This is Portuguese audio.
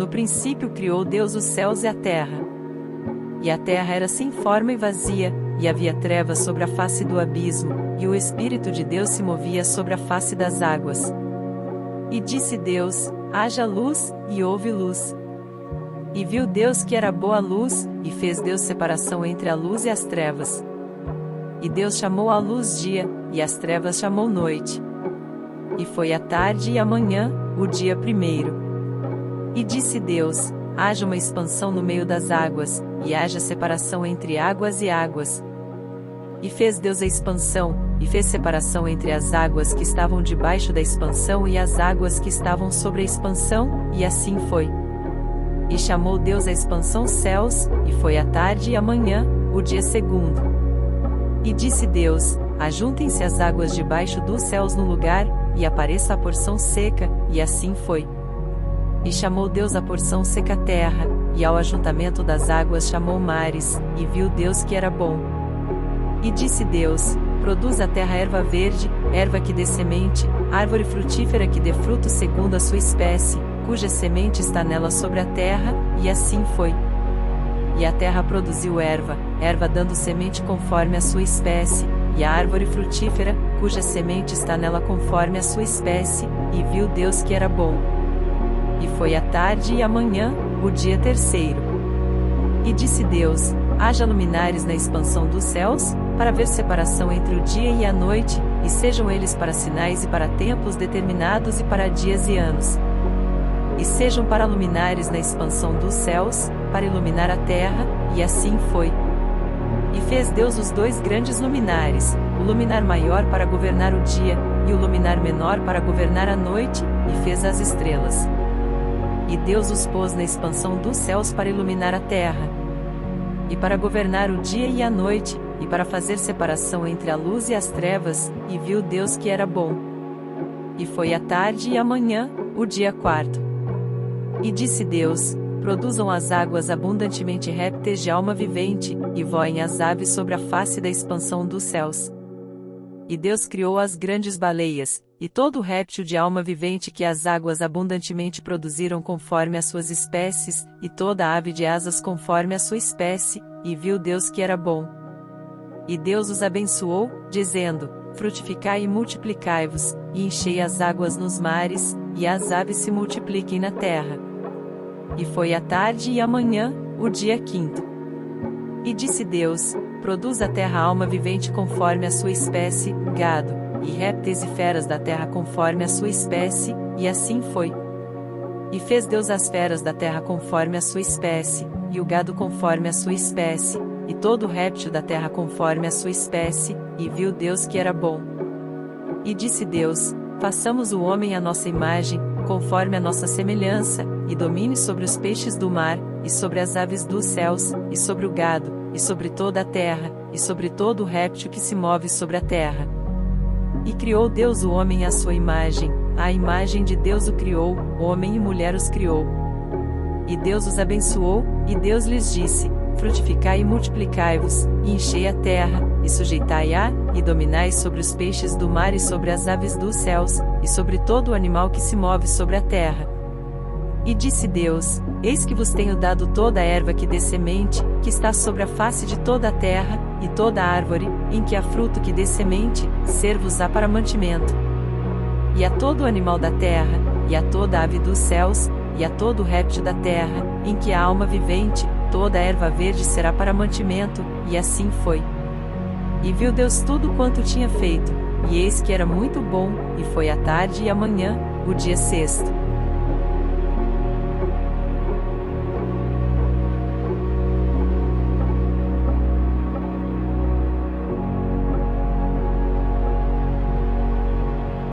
No princípio criou Deus os céus e a terra. E a terra era sem forma e vazia, e havia trevas sobre a face do abismo, e o Espírito de Deus se movia sobre a face das águas. E disse Deus: haja luz, e houve luz. E viu Deus que era boa a luz, e fez Deus separação entre a luz e as trevas. E Deus chamou a luz dia, e as trevas chamou noite. E foi a tarde e a manhã, o dia primeiro. E disse Deus: haja uma expansão no meio das águas, e haja separação entre águas e águas. E fez Deus a expansão, e fez separação entre as águas que estavam debaixo da expansão e as águas que estavam sobre a expansão, e assim foi. E chamou Deus a expansão céus, e foi a tarde e a manhã, o dia segundo. E disse Deus: ajuntem-se as águas debaixo dos céus no lugar, e apareça a porção seca, e assim foi. E chamou Deus a porção seca terra, e ao ajuntamento das águas chamou mares, e viu Deus que era bom. E disse Deus: produz a terra erva verde, erva que dê semente, árvore frutífera que dê fruto segundo a sua espécie, cuja semente está nela sobre a terra, e assim foi. E a terra produziu erva, erva dando semente conforme a sua espécie, e a árvore frutífera, cuja semente está nela conforme a sua espécie, e viu Deus que era bom. E foi a tarde e a manhã, o dia terceiro. E disse Deus: haja luminares na expansão dos céus, para ver separação entre o dia e a noite, e sejam eles para sinais e para tempos determinados e para dias e anos. E sejam para luminares na expansão dos céus, para iluminar a terra, e assim foi. E fez Deus os dois grandes luminares, o luminar maior para governar o dia, e o luminar menor para governar a noite, e fez as estrelas. E Deus os pôs na expansão dos céus para iluminar a terra, e para governar o dia e a noite, e para fazer separação entre a luz e as trevas, e viu Deus que era bom. E foi a tarde e a manhã, o dia quarto. E disse Deus: produzam as águas abundantemente répteis de alma vivente, e voem as aves sobre a face da expansão dos céus. E Deus criou as grandes baleias, e todo o réptil de alma vivente que as águas abundantemente produziram conforme as suas espécies, e toda ave de asas conforme a sua espécie, e viu Deus que era bom. E Deus os abençoou, dizendo: frutificai e multiplicai-vos, e enchei as águas nos mares, e as aves se multipliquem na terra. E foi a tarde e a manhã, o dia quinto. E disse Deus: produz a terra alma vivente conforme a sua espécie, gado, e répteis e feras da terra conforme a sua espécie, e assim foi. E fez Deus as feras da terra conforme a sua espécie, e o gado conforme a sua espécie, e todo réptil da terra conforme a sua espécie, e viu Deus que era bom. E disse Deus: façamos o homem à nossa imagem, conforme a nossa semelhança, e domine sobre os peixes do mar, e sobre as aves dos céus, e sobre o gado, e sobre toda a terra, e sobre todo o réptil que se move sobre a terra. E criou Deus o homem à sua imagem, à imagem de Deus o criou, homem e mulher os criou. E Deus os abençoou, e Deus lhes disse: frutificai e multiplicai-vos, e enchei a terra, e sujeitai-a, e dominai sobre os peixes do mar e sobre as aves dos céus, e sobre todo o animal que se move sobre a terra. E disse Deus: eis que vos tenho dado toda a erva que dê semente, que está sobre a face de toda a terra, e toda a árvore, em que há fruto que dê semente, ser-vos-á para mantimento. E a todo o animal da terra, e a toda a ave dos céus, e a todo o réptil da terra, em que há alma vivente, toda a erva verde será para mantimento, e assim foi. E viu Deus tudo quanto tinha feito, e eis que era muito bom, e foi a tarde e a manhã, o dia sexto.